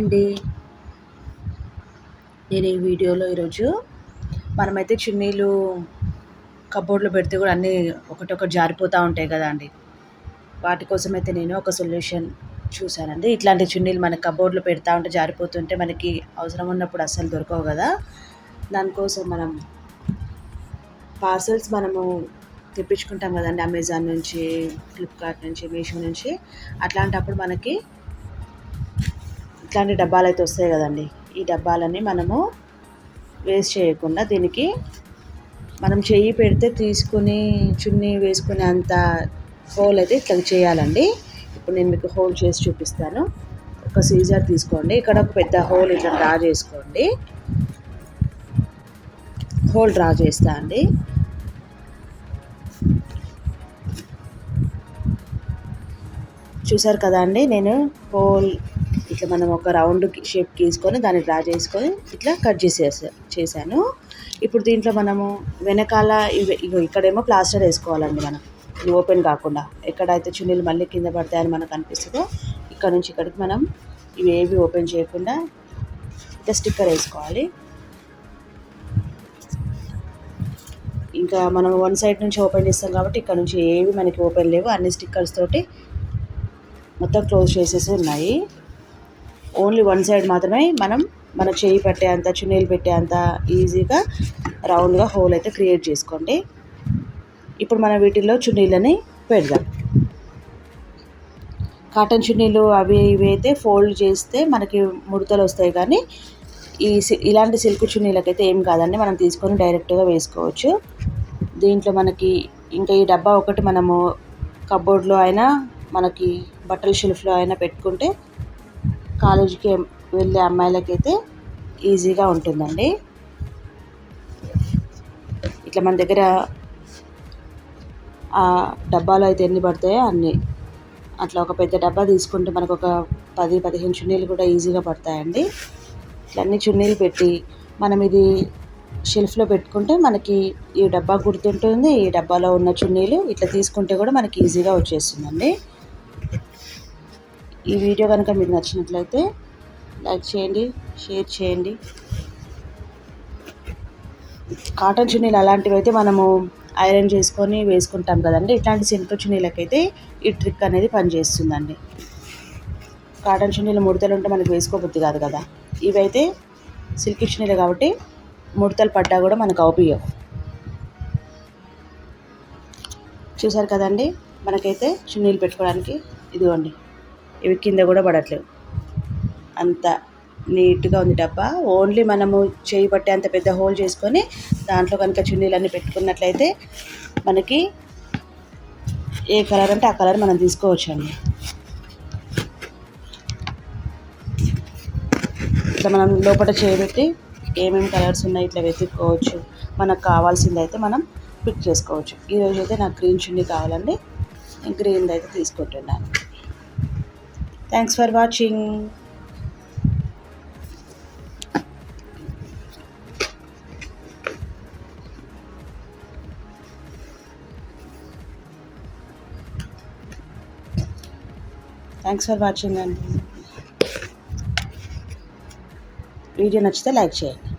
అండి. నేను ఈ వీడియోలో ఈరోజు మనమైతే చున్నీలు కబోర్డ్లో పెడితే కూడా అన్నీ ఒకటొకటి జారిపోతూ ఉంటాయి కదా అండి. వాటి కోసమైతే నేను ఒక సొల్యూషన్ చూశానండి. ఇట్లాంటి చున్నీలు మన కబోర్డ్లో పెడతా ఉంటే జారిపోతుంటే మనకి అవసరం ఉన్నప్పుడు అస్సలు దొరకవు కదా. దానికోసం మనం పార్సెల్స్ మనము తెప్పించుకుంటాం కదండి, అమెజాన్ నుంచి, ఫ్లిప్కార్ట్ నుంచి, మీషో నుంచి. అట్లాంటప్పుడు మనకి ఇట్లాంటి డబ్బాలు అయితే వస్తాయి కదండి. ఈ డబ్బాలని మనము వేస్ట్ చేయకుండా దీనికి మనం చెయ్యి పెడితే తీసుకుని చున్నీ వేసుకునే అంత హోల్ అయితే ఇట్లా చేయాలండి. ఇప్పుడు నేను మీకు హోల్ చేసి చూపిస్తాను. ఒక సీజర్ తీసుకోండి, ఇక్కడ ఒక పెద్ద హోల్ ఇట్లా డ్రా చేసుకోండి. హోల్ డ్రా చేస్తా అండి. చూసారు కదా అండి, నేను హోల్ ఇట్లా మనం ఒక రౌండ్ షేప్ గీసుకొని దాన్ని డ్రా చేసుకొని ఇట్లా కట్ చేశాను. ఇప్పుడు దీంట్లో మనము వెనకాల ఇగో ఇక్కడేమో ప్లాస్టర్ వేసుకోవాలండి. మనం ఇది ఓపెన్ కాకుండా ఎక్కడైతే చున్నీలు మళ్ళీ కింద పడతాయని మనకు అనిపిస్తుందో ఇక్కడ నుంచి ఇక్కడికి మనం ఇవి ఏవి ఓపెన్ చేయకుండా ఇట్లా స్టిక్కర్ వేసుకోవాలి. ఇంకా మనం వన్ సైడ్ నుంచి ఓపెన్ చేస్తాం కాబట్టి ఇక్కడ నుంచి ఏవి మనకి ఓపెన్ లేవు, అన్ని స్టిక్కర్స్ తోటి మొత్తం క్లోజ్ చేసేసి ఉన్నాయి. ఓన్లీ వన్ సైడ్ మాత్రమే మనం మన చేయి పెట్టే అంత, చున్నీలు పెట్టే అంత ఈజీగా రౌండ్గా హోల్ అయితే క్రియేట్ చేసుకోండి. ఇప్పుడు మనం వీటిల్లో చున్నీలని పెడదాం. కాటన్ చున్నీలు అవి ఇవి అయితే ఫోల్డ్ చేస్తే మనకి ముడతలు వస్తాయి, కానీ ఇలాంటి సిల్క్ చున్నీలకైతే ఏం కాదండి, మనం తీసుకొని డైరెక్ట్గా వేసుకోవచ్చు. దీంట్లో మనకి ఇంకా ఈ డబ్బా ఒకటి మనము కబోర్డ్లో అయినా, మనకి బట్టల షెల్ఫ్లో అయినా పెట్టుకుంటే కాలేజీకి వెళ్ళే అమ్మాయిలకైతే ఈజీగా ఉంటుందండి. ఇట్లా మన దగ్గర ఆ డబ్బాలో అయితే ఎన్ని పడతాయో అన్నీ, అట్లా ఒక పెద్ద డబ్బా తీసుకుంటే మనకు ఒక 10-15 చున్నీలు కూడా ఈజీగా పడతాయండి. ఇట్లా అన్ని చున్నీలు పెట్టి మనం ఇది షెల్ఫ్లో పెట్టుకుంటే మనకి ఈ డబ్బా గుర్తుంటుంది. ఈ డబ్బాలో ఉన్న చున్నీలు ఇట్లా తీసుకుంటే కూడా మనకి ఈజీగా వచ్చేస్తుందండి. ఈ వీడియో కనుక మీకు నచ్చినట్లయితే లైక్ చేయండి, షేర్ చేయండి. కాటన్ చున్నీలు అలాంటివి అయితే మనము ఐరన్ చేసుకొని వేసుకుంటాం కదండి. ఇట్లాంటి సిల్క్ చున్నీలకైతే ఈ ట్రిక్ అనేది పనిచేస్తుందండి. కాటన్ చున్నీలు ముడతలు ఉంటే మనకు వేసుకోబుద్ధి కాదు కదా. ఇవైతే సిల్క్ చున్నీలు కాబట్టి ముడతలు పడ్డా కూడా మనకు అవుపియవు. చూసారు కదండి, మనకైతే చున్నీలు పెట్టుకోవడానికి ఇదిగోండి, ఇవి కింద కూడా పడట్లేవు, అంత నీట్గా ఉంది డబ్బా. ఓన్లీ మనము చేయి పట్టే అంత పెద్ద హోల్ చేసుకొని దాంట్లో కనుక చున్నీలన్నీ పెట్టుకున్నట్లయితే మనకి ఏ కలర్ అంటే ఆ కలర్ మనం తీసుకోవచ్చండి. ఇట్లా మనం లోపల చేయబెట్టి ఏమేమి కలర్స్ ఉన్నాయి ఇట్లా వెతుక్కోవచ్చు. మనకు కావాల్సింది అయితే మనం పిక్ చేసుకోవచ్చు. ఈరోజు అయితే నాకు గ్రీన్ చున్నీ కావాలండి, గ్రీన్ అయితే తీసుకుంటున్నాను. Thanks for watching. Thanks for watching అండి. వీడియో నచ్చితే లైక్ చేయండి.